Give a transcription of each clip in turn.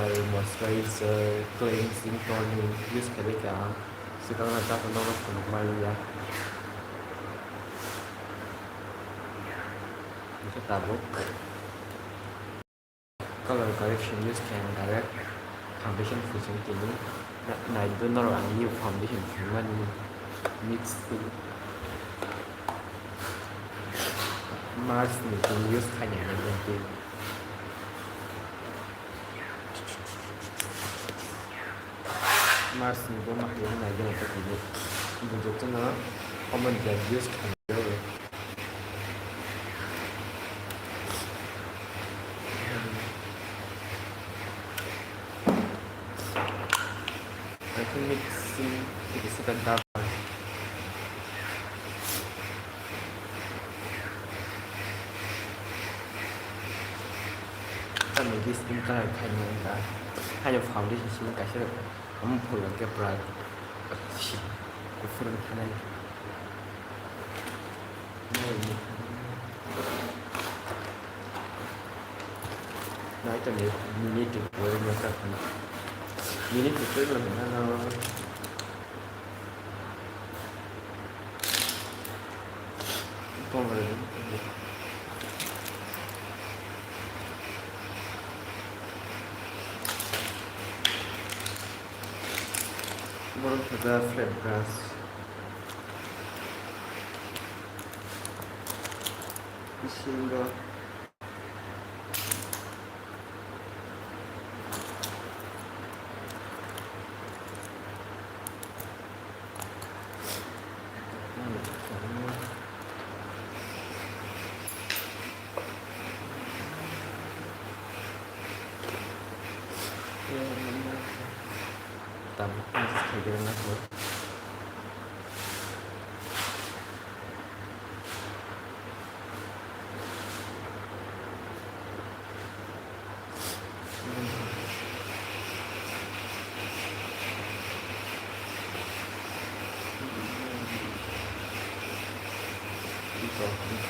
toner, moisturizer, cleansing, toning, use kayaknya sekarang ada penolak penuh bisa tabuk color correction use can direct foundation fusion kini này tôi nói là nhiều foundation mình mix Mars mình use khai nhận mình tiền Mars mình có mặc những này cho một cái gì mình dùng cho nó không mình can use khai nhận rồi I think mixing it is a better mình đi skin cái này thành những cái hay là foundation xin cái sẽ không phù hợp cái bright của phù hợp thế này nói cho mình mini trực với nhiều các mini trực tức là mình nó con vào One of the flat brass. Single. Tạm thời gian nó thôi.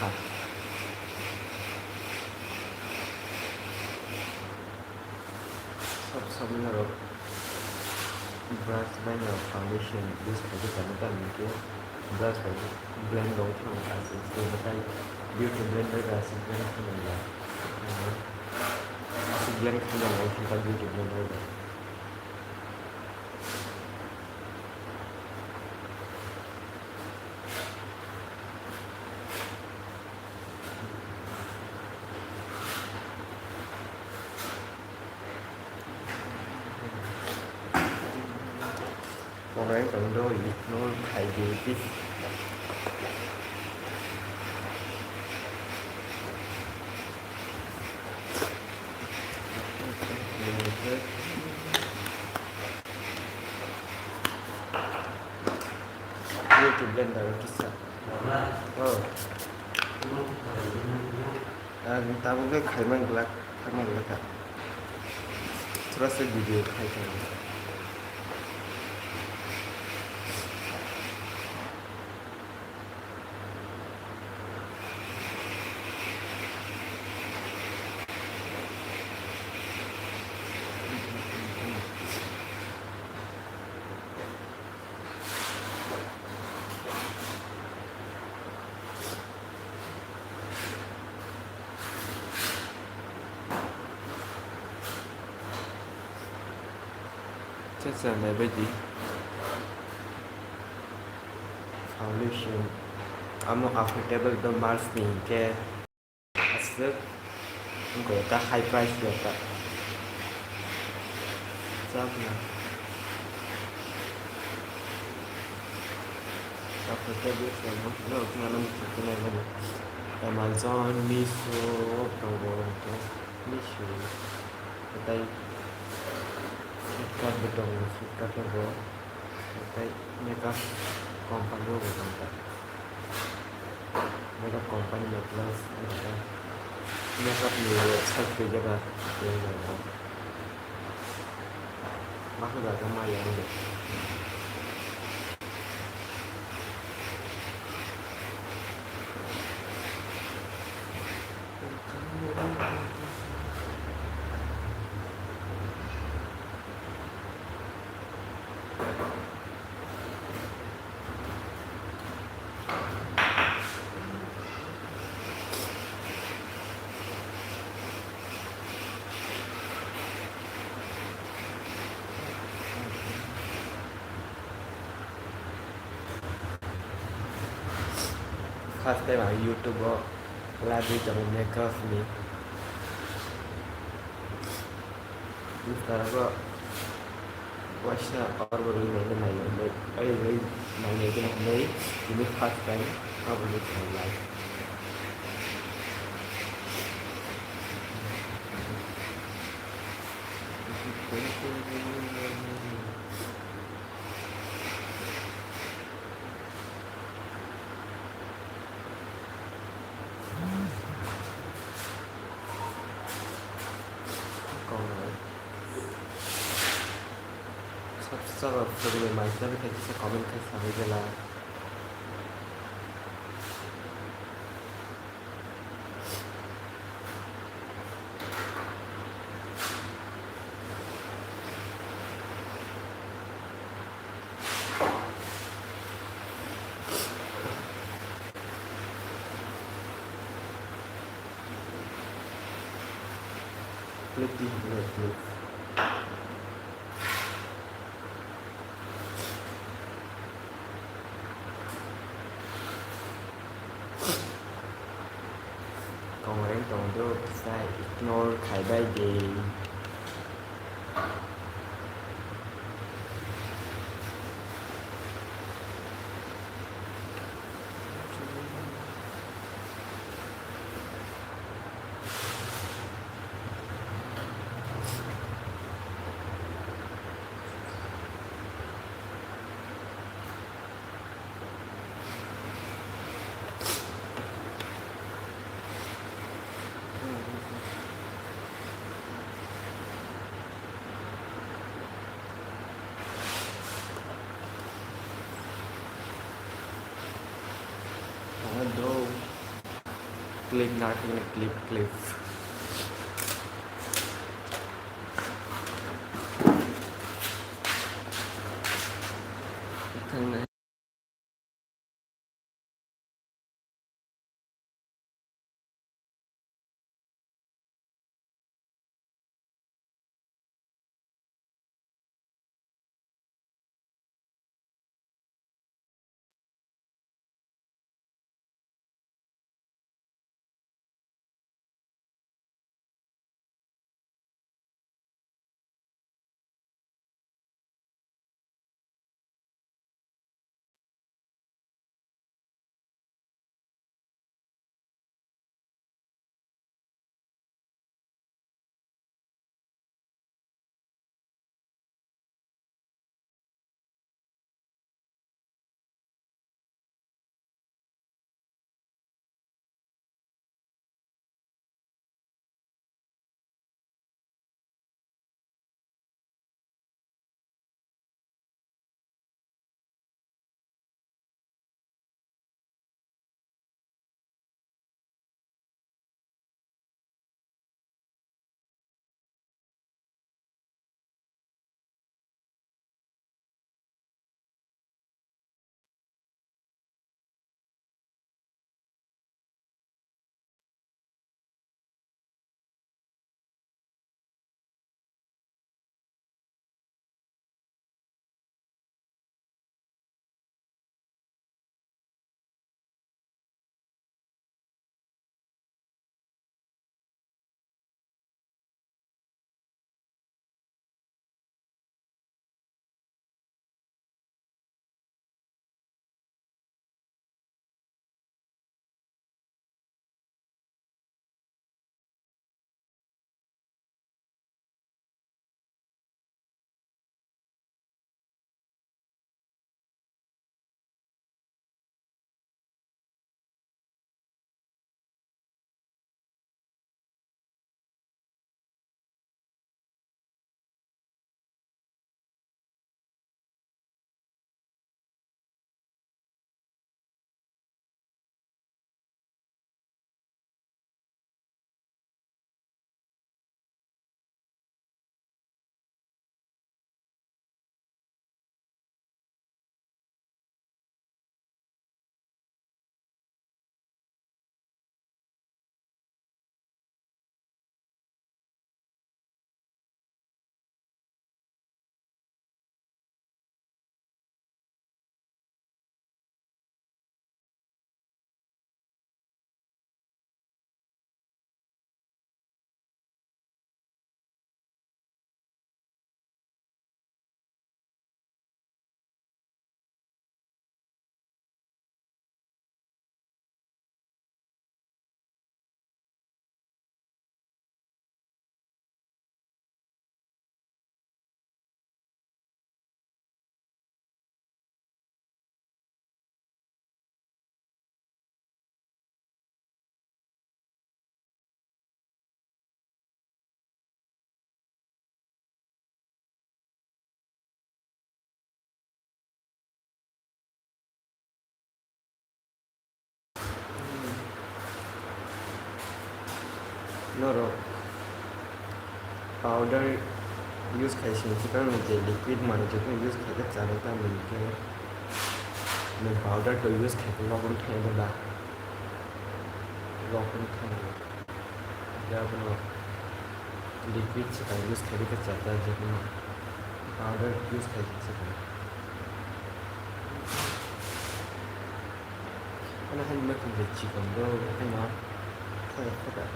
Thật. Xong rồi brush by your foundation use for the content के brush by blend out from classes तो बताइए beauty blender classes blend करने लगा blend करने लगा उसका beauty blender का Orang cần đôi nó thầy gì chứ YouTube lên đời kisah kita mungkin khaiman gelak kan terus video khaiman chắc chắn là bây giờ foundation I'm not affordable the Mars nih kayak asal enggak tak high price ya tak sama affordable sama no kemana mana Amazon Miso Toronto Miso kita Flipkart betul, Flipkart itu kayak mereka company betul kan, mereka company plus mereka punya website juga kan, yang mereka masuk ke rumah yang itu. खास time हामी YouTube हो library मेकर्सनि Sekarang kok wasna arbor ini naik naik ini first time aku lihat my life. Còn subscribe với my channel thì sẽ comment cái sao bây giờ là click đi click. Kemarin tuh saya ignore khai bay gì Aduh, click nanti clip. No powder use खाइसिन सिगां जे liquid माने जेखौ use खाइखो जानो दा मोनके मैं powder को यूज खाइखो लगन थाइबोला लगन थाइबो जाबनो लिक्विड सिगां यूज खाइखो जाता जेखौ पाउडर यूज खाइखो सिगां अना हान मखन जे चिकन दो हाना खरा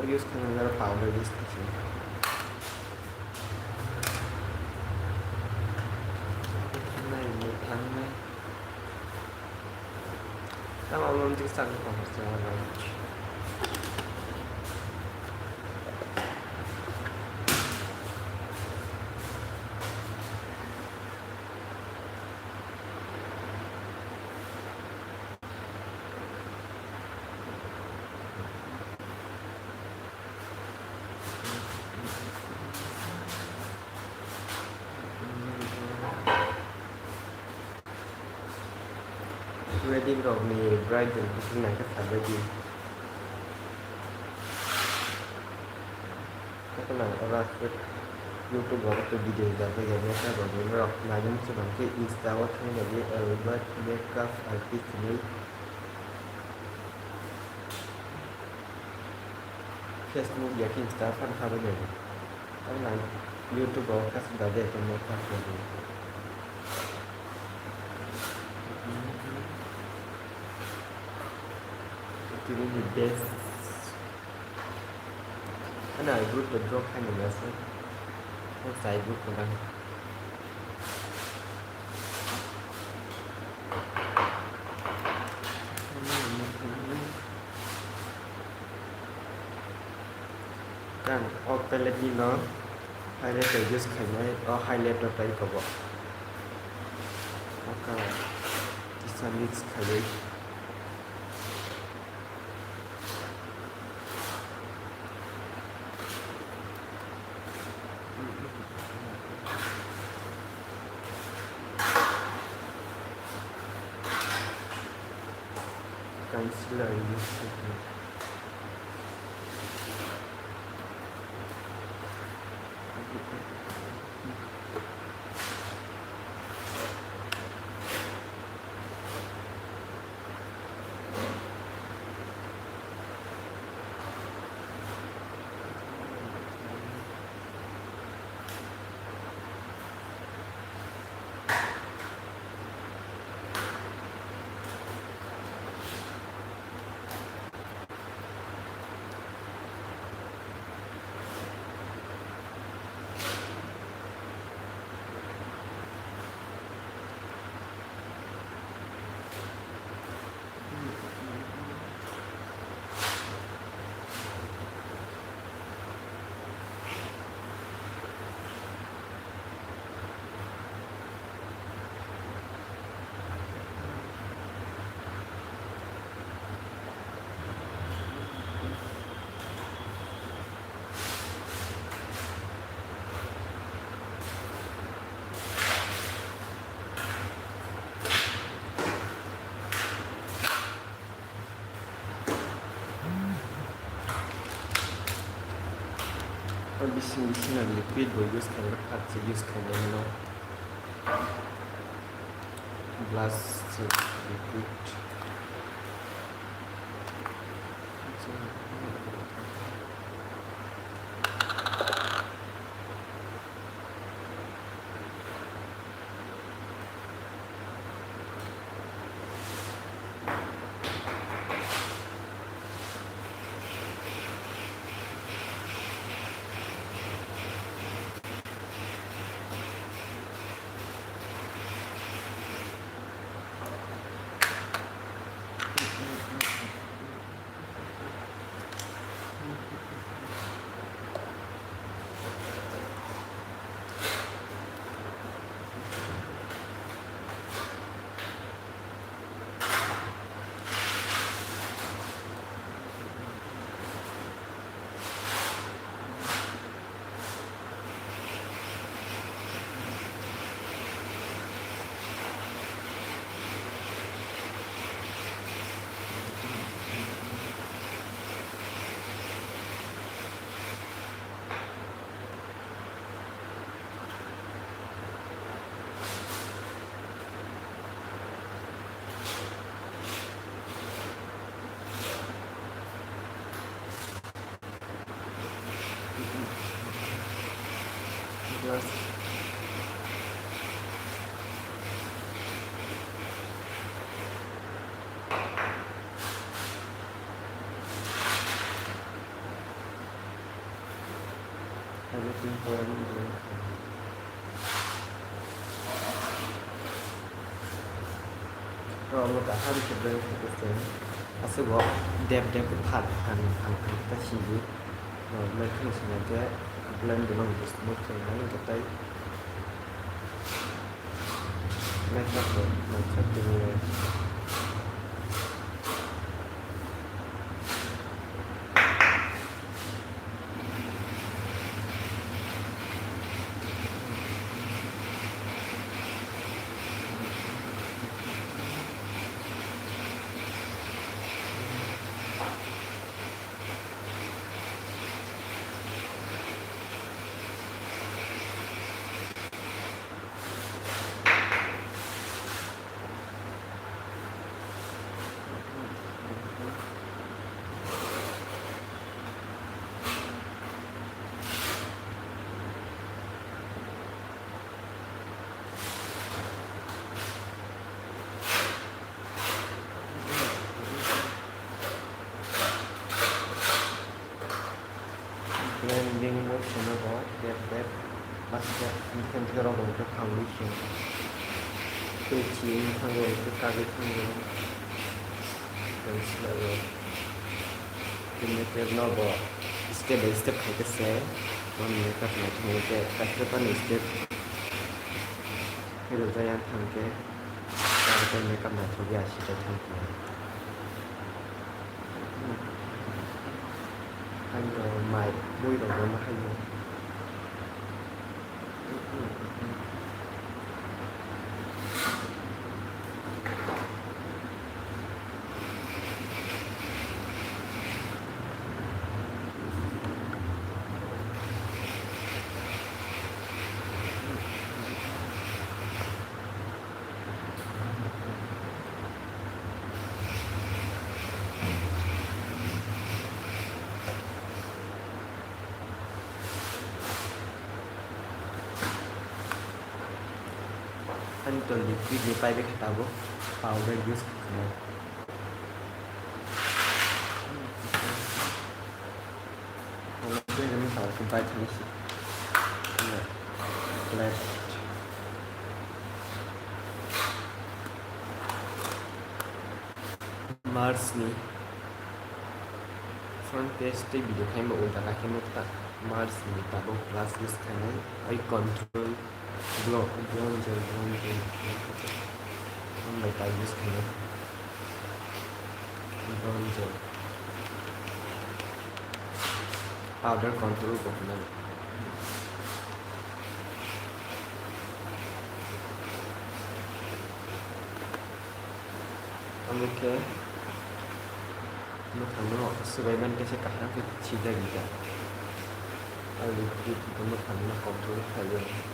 और यूज करना जरा पाउडर यूज कीजिए नहीं ठंड में तब हम लोग जिस तरह का होता है ready rồi mình bright cái này các bạn ready các bạn ra cái YouTube vào cái video ra bây giờ nó sẽ rồi mình rồi là những cái bằng cái Insta hoặc là cái Albert Makeup Artist này Facebook या कि Insta fan khá bây giờ các bạn YouTube vào các bạn để cho makeup rồi ini the best karena group bentrok hanya biasa saya group orang kan outlet ni nó highlight để use khai này ở highlight ở đây có bộ maka bisa mix khai concealer use और बिसिना liquid वो use करना हाथ से use करना no glass से liquid plus everything for everyone. Rồi cả hai mươi chục đơn thì cái sẽ có đẹp đẹp cái thật hàng ta chỉ rồi mấy cái sự này cái blend được bằng một cái máy cái tay mấy cái rồi mấy cái từ blending motion nó có đẹp đẹp bắt đẹp như thêm theo đó một cái foundation từ chín thang rồi từ cả cái thang rồi rồi thì cái nó bỏ step by step hay cái xe còn mình các này thì mình cái step by step thì được ra thằng cái mình các này thuộc về chỉ để thằng cái anh rồi mày đuôi đầu nó hay luôn anh tuần liquid ni pai cái tao powder use cái nó cái mình tạo cái pai thằng gì black Mars ni front page te video khai ma ulta rakhe mutta Mars ni tabo plus use khai ai control bronzer हम like I use करें bronzer powder contour को हम के मैं सुबह कैसे कहा कि चीज़ें गया और लिक्विड को मैं कंट्रोल कर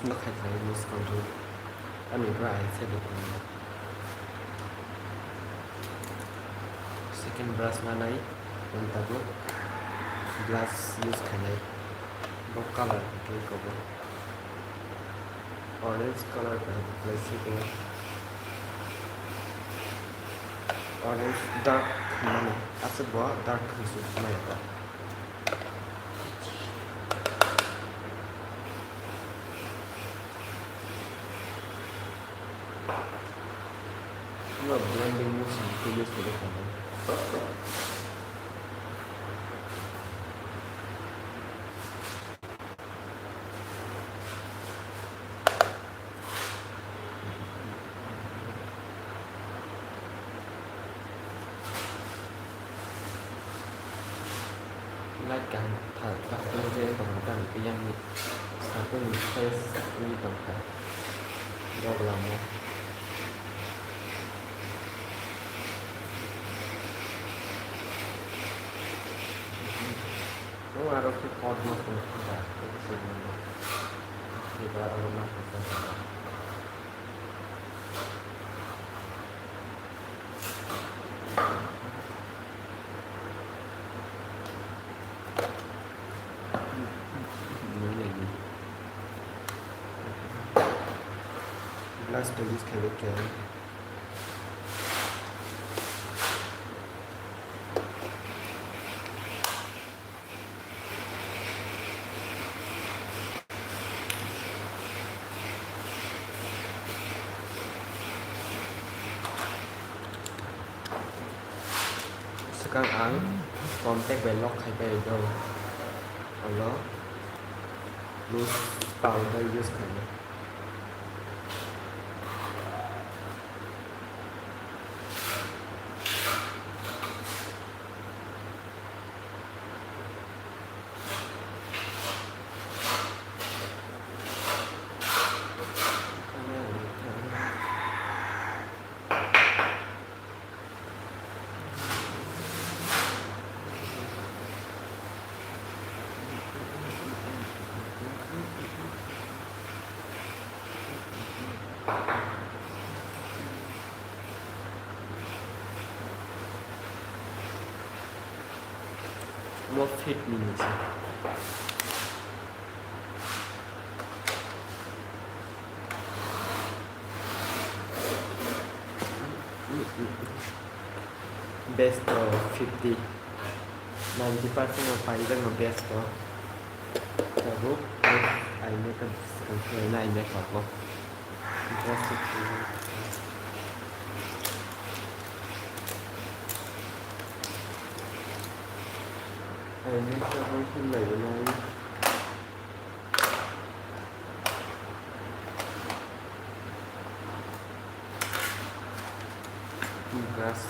nó khai khai lose control anh mình có ai sẽ được second brush mana ấy mình ta có glass use khai này có color cái có orange color का place के orange dark mana asal buat dark khusus mana to use for the camera. Like các công nghệ tổng cần cái danh satu face ini tổng đâu làm một nó là cái con mà cũng không phải cái sự thì là ở nó cũng không Let's do this character. Sekarang kontak belok kayak itu, kalau loose powder use kan. What fit means best 50 90% of either no best the group I make a control I make a interesting I make something like grass.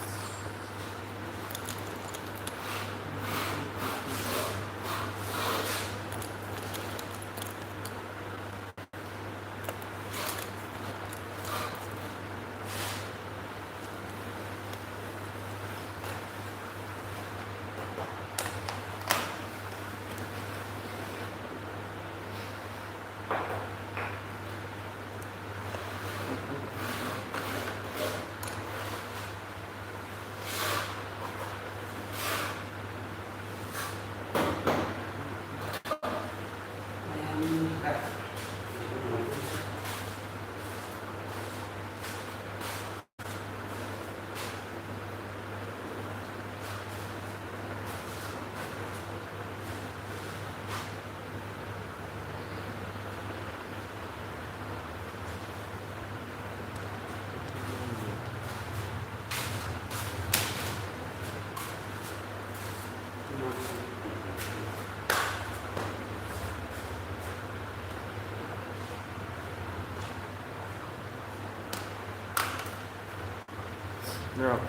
Now,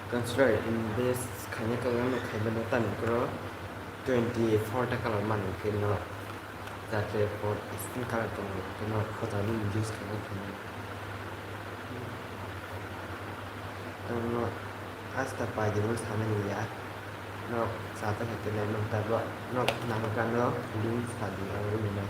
consider in this kanya kalam khay banatan ko 24 ta kalaman kino that report is in kalaman kino kota ni use kano kino kano hasta pagi nus hamen ya no satu hati lemon tablo no namakan no link tadi awal ini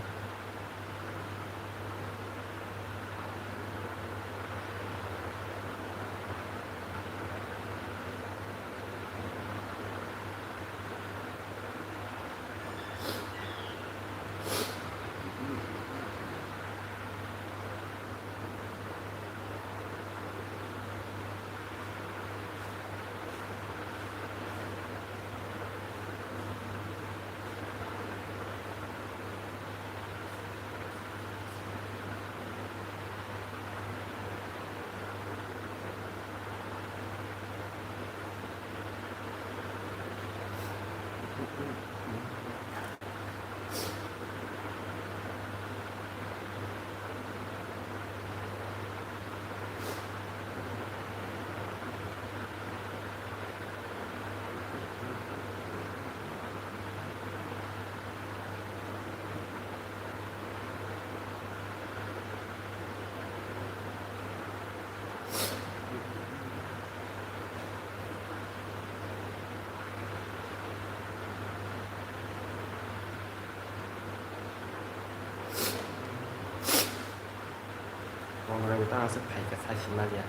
뭔가를 따라서 발가 사실 말이야.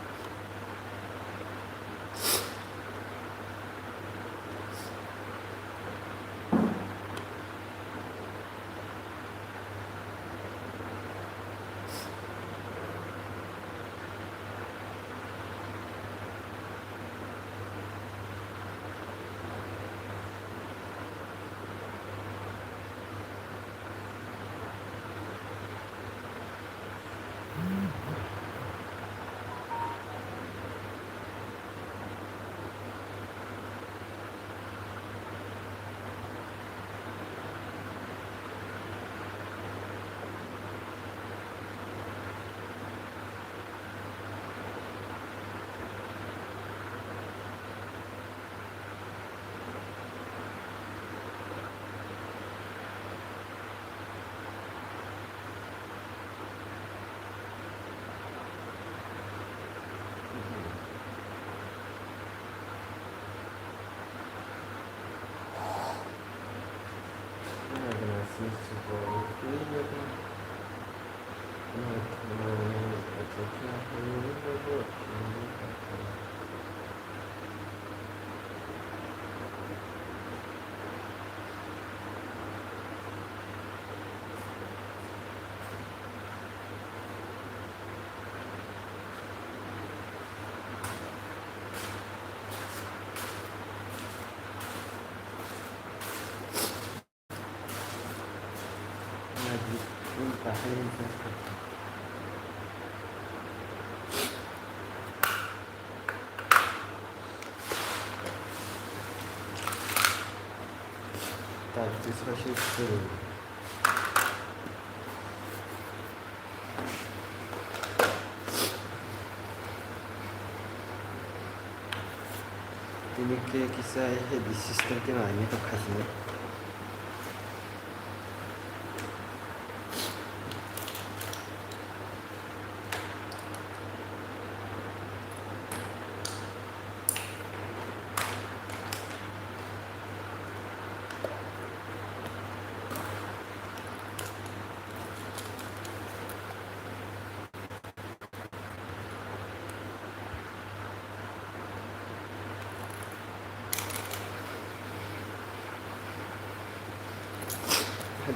Так, ты срочно целый. Tiene que quizá es el sistema que va a venir a casi.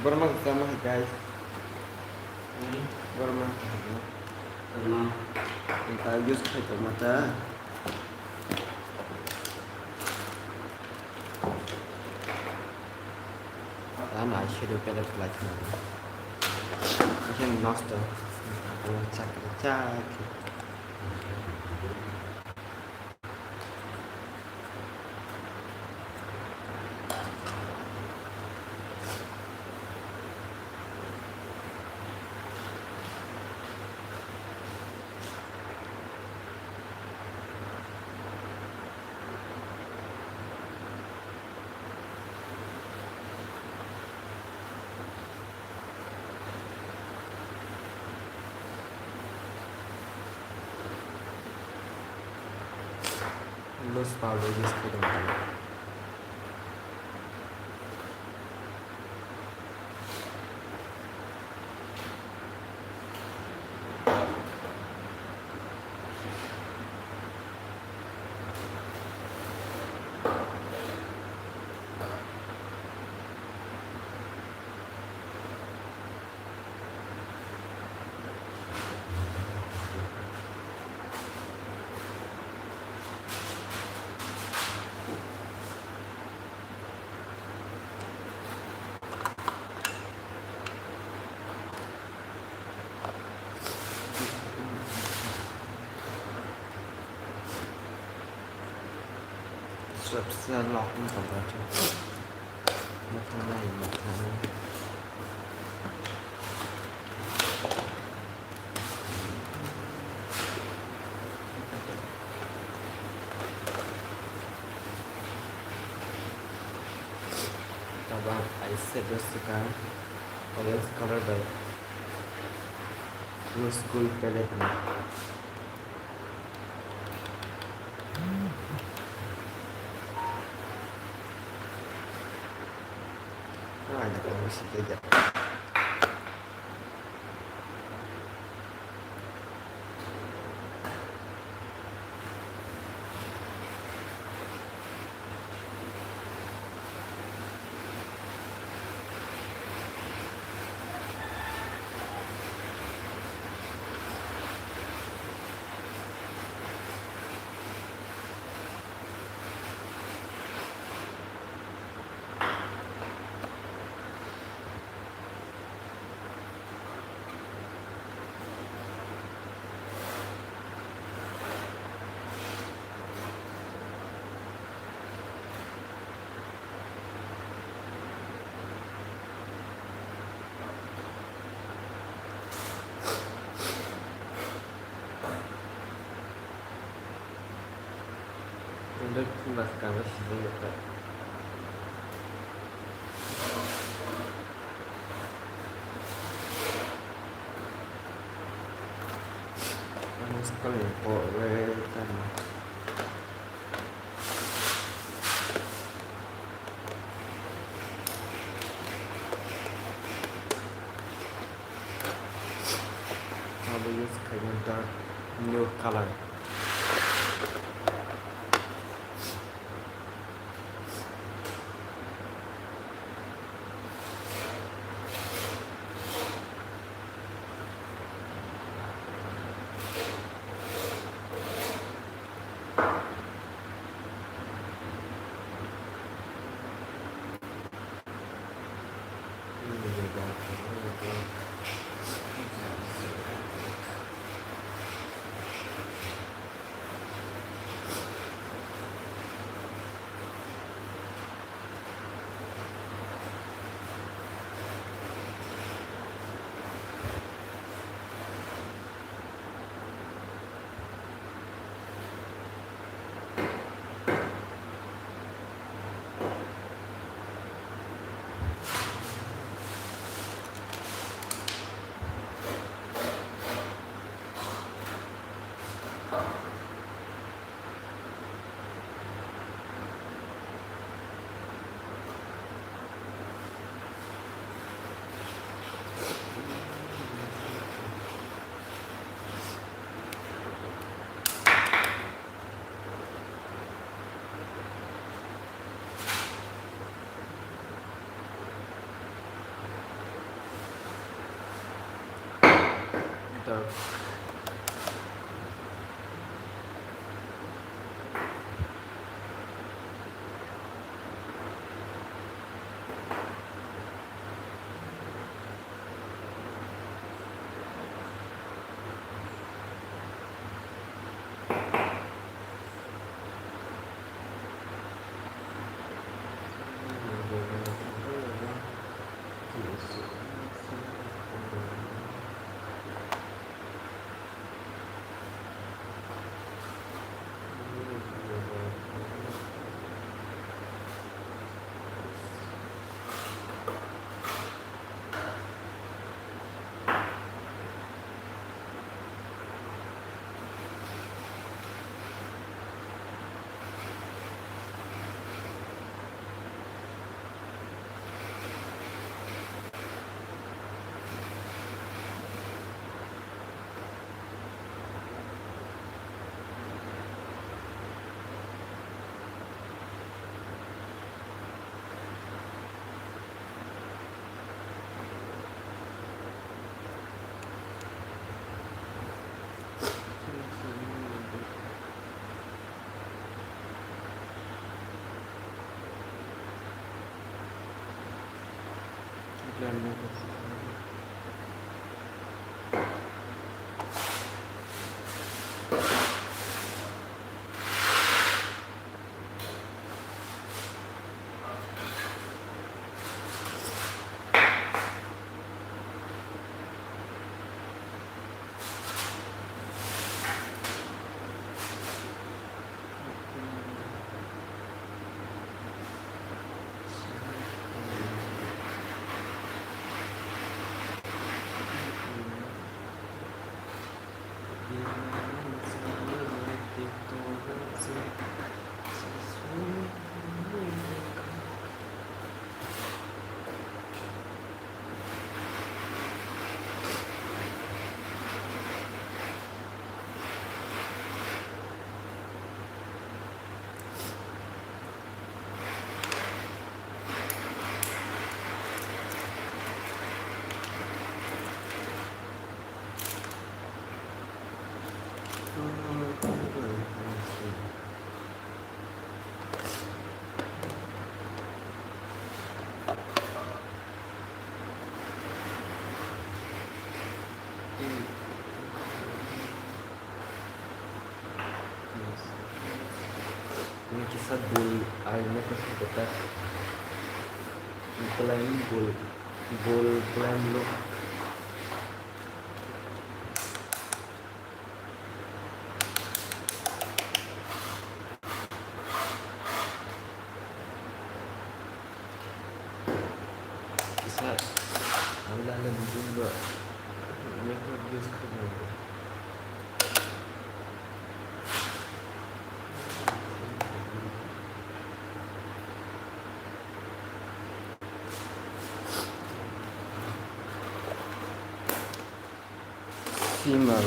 Berma sama guys. Berma. Berma. Kita use kayak mata. Dan asyik pada pelajaran. Mungkin master. Cak. Los Pablos esperam. Sẽ lọc những tổng hợp nakalay nakalay Tabak I said suka orange color by blue school palette na ada kamu sih aja Untuk membahas sebenarnya sekali kok kan kalau use kayak dark new color dark dan इनके साथ गोल आईने को होता है plan goal goal plan लोग bisa ambil lebih juga mereka use kerja simal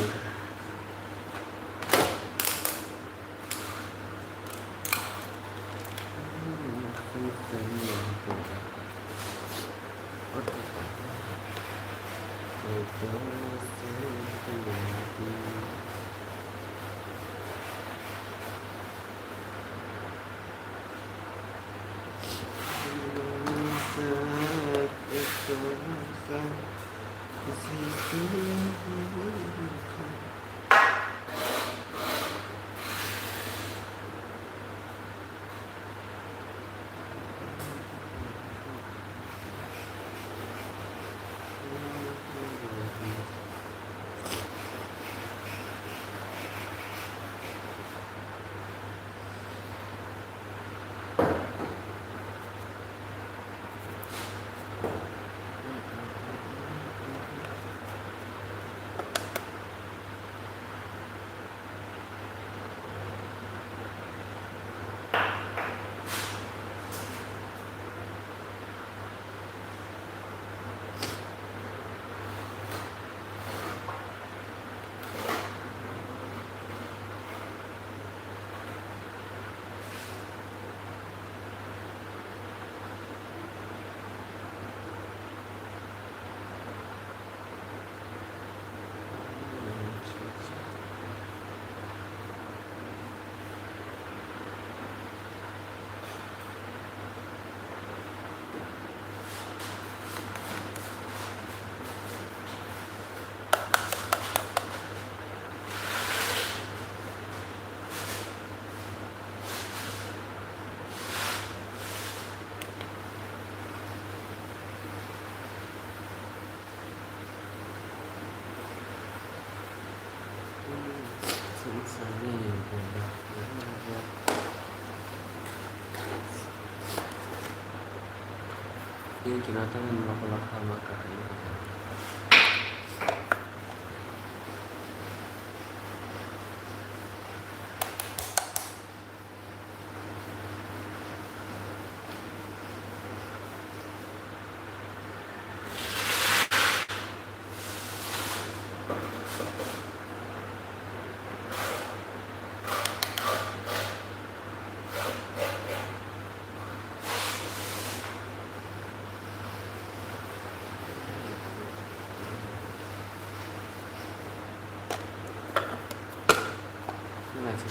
ini kinata melakukan maka ini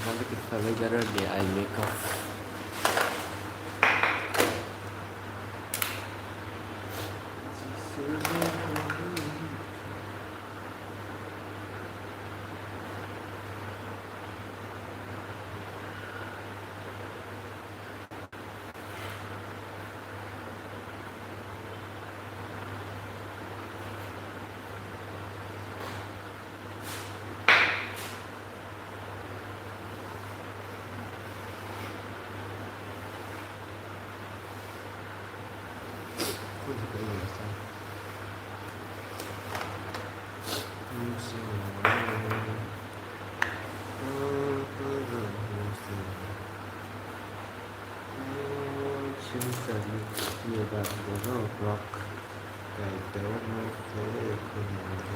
nanti kita belajar di eye makeup nhiều bạn có rất là rock cái đấu nó thế không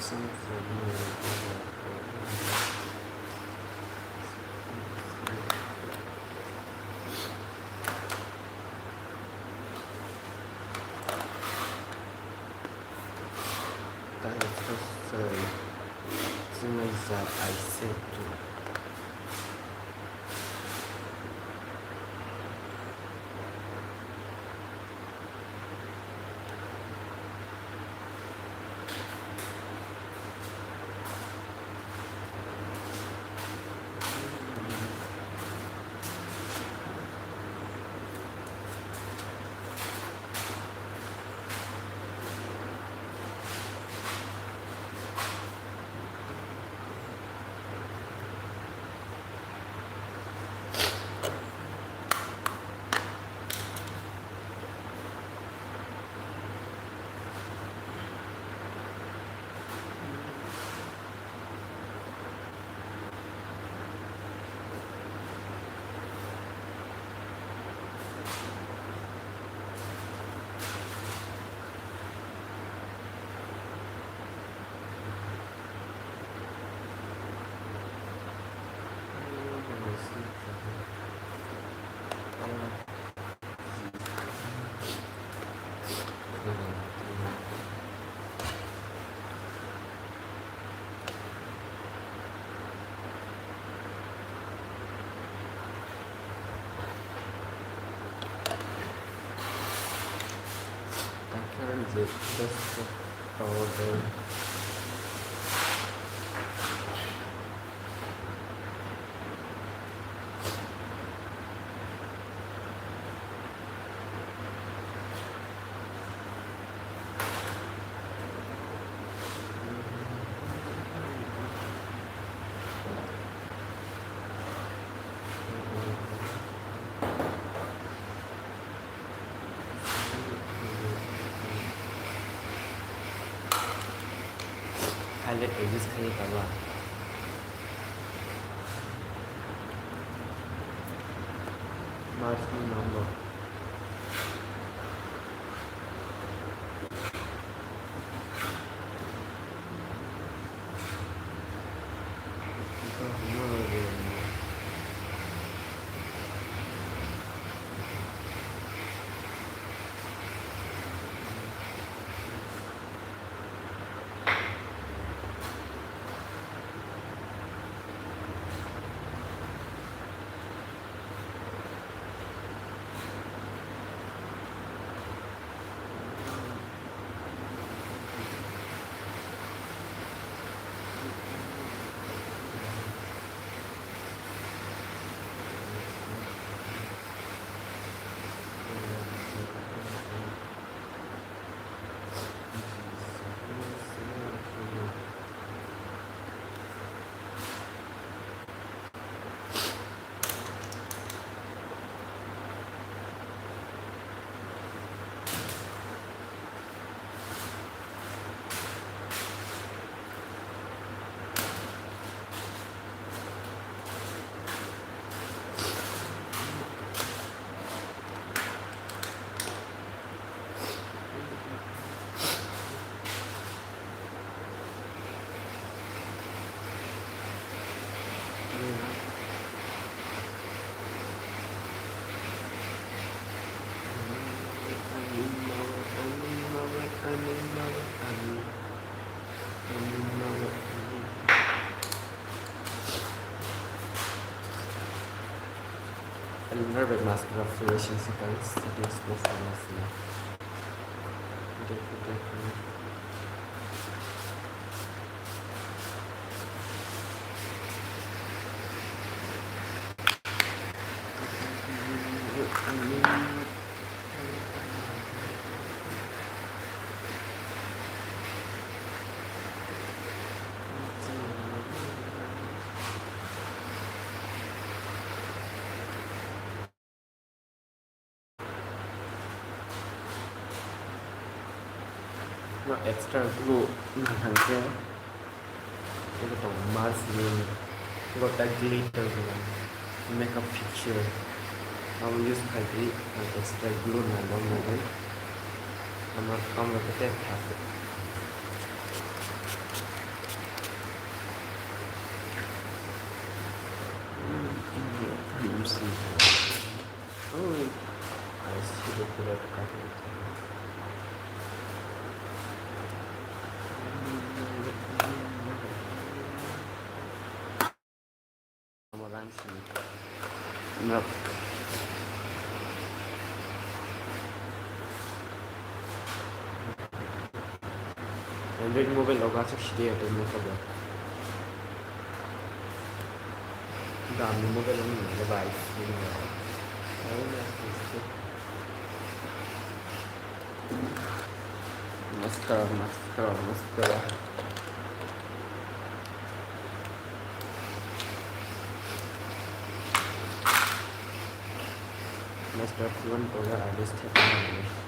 That is so sorry. Things that I said to the best powder. Highlight edges kaya tala. Mark number. Another big mascara fluorescence sequence that is plus no extra glue nanti itu tuh marzipan got a glitter makeup picture kamu use kali extra glue nanti kamu kita pakai 나 Android mobile logo আছে সেটাই এটা নিয়ে হবে দামি mobile আমি নিলে বাইশ Mascara. Mascara fluent color artist है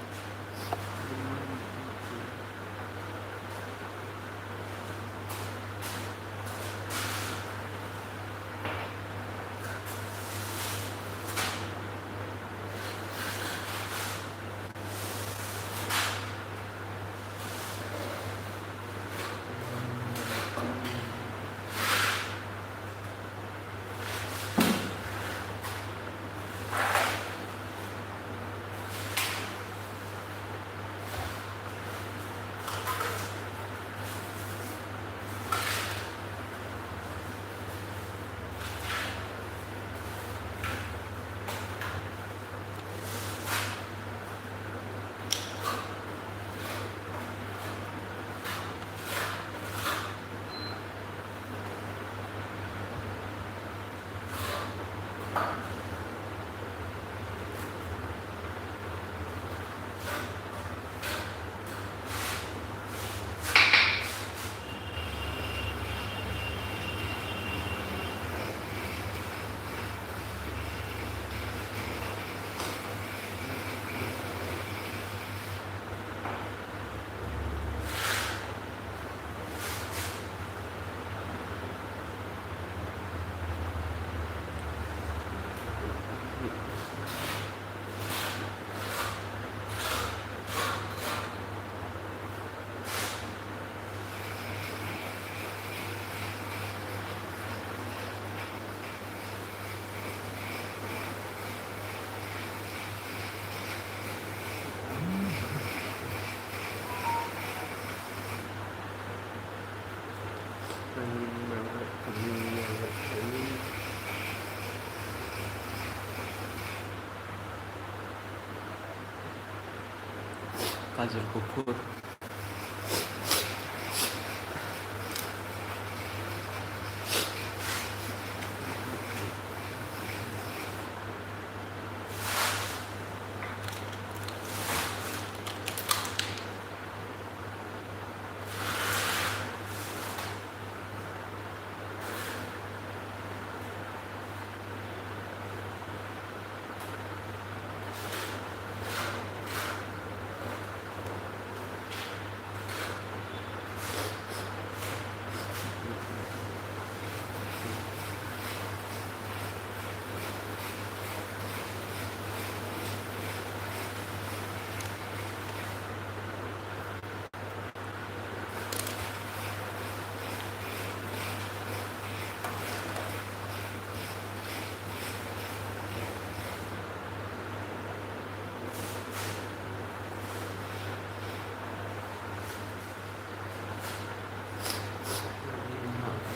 काजल Kapoor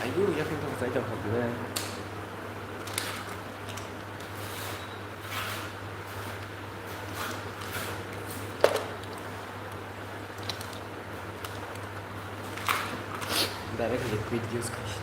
Ayo yakin sama saya jam 11 direct liquid juice kasih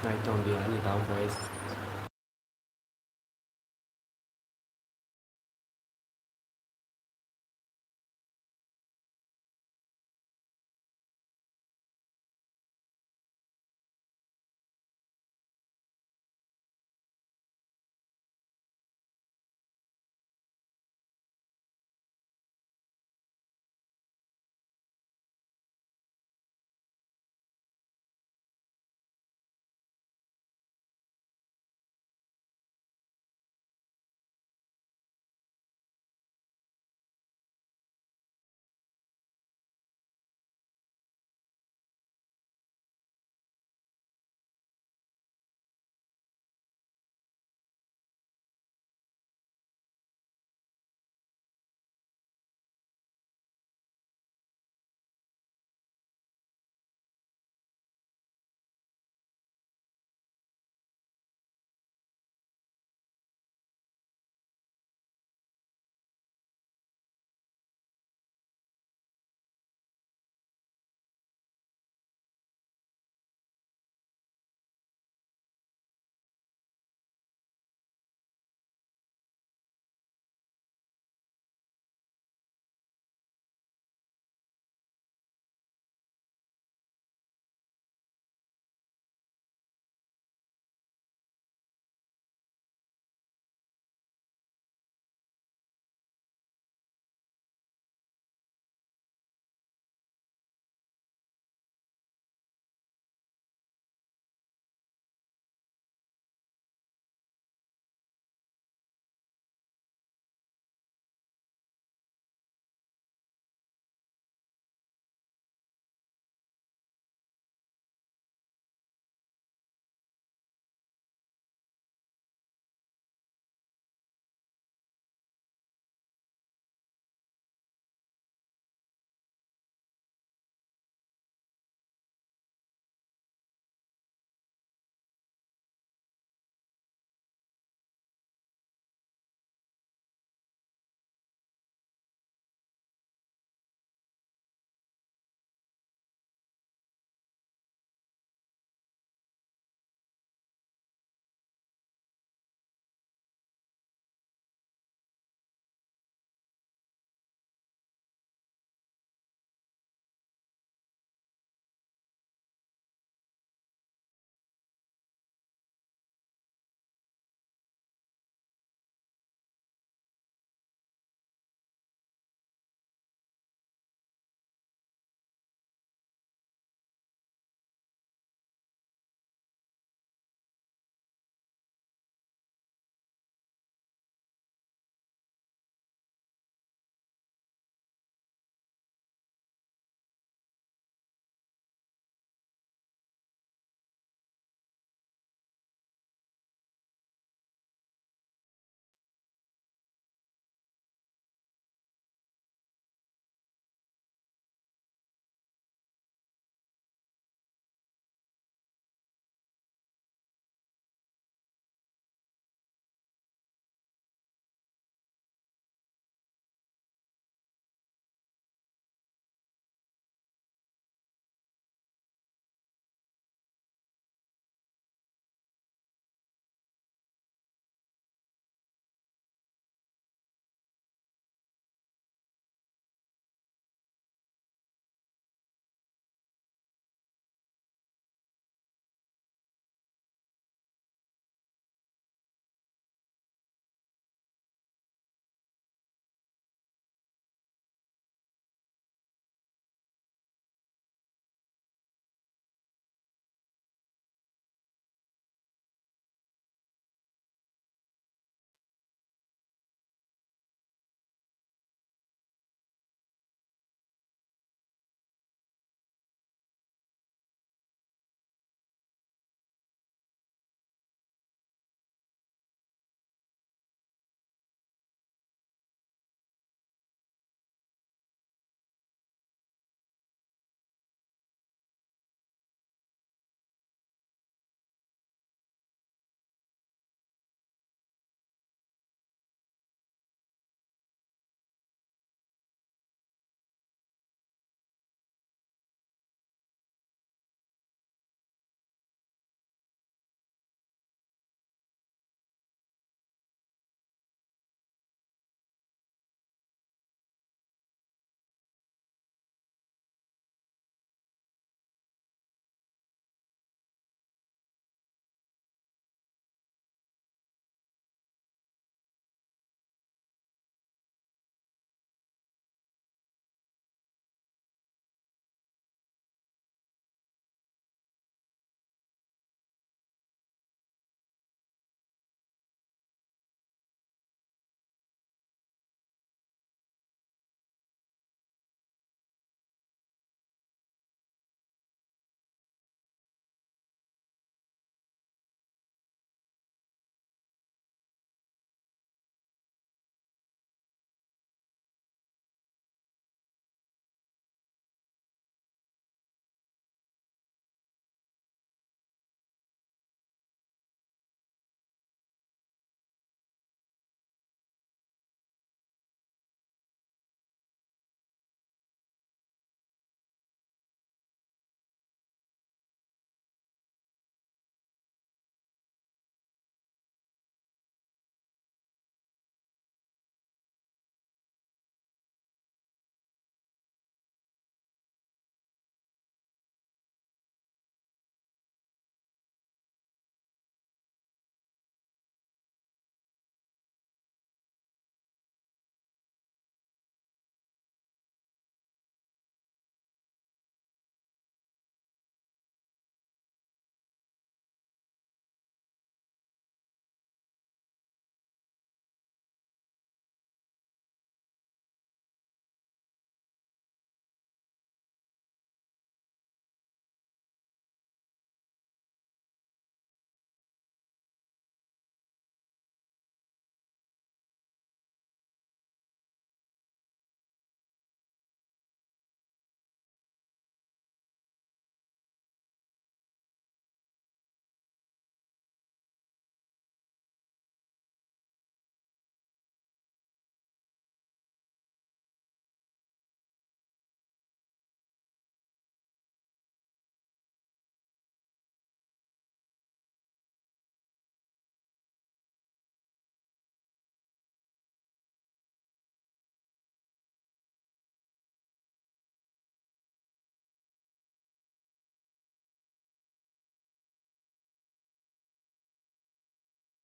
I don't do any down voice.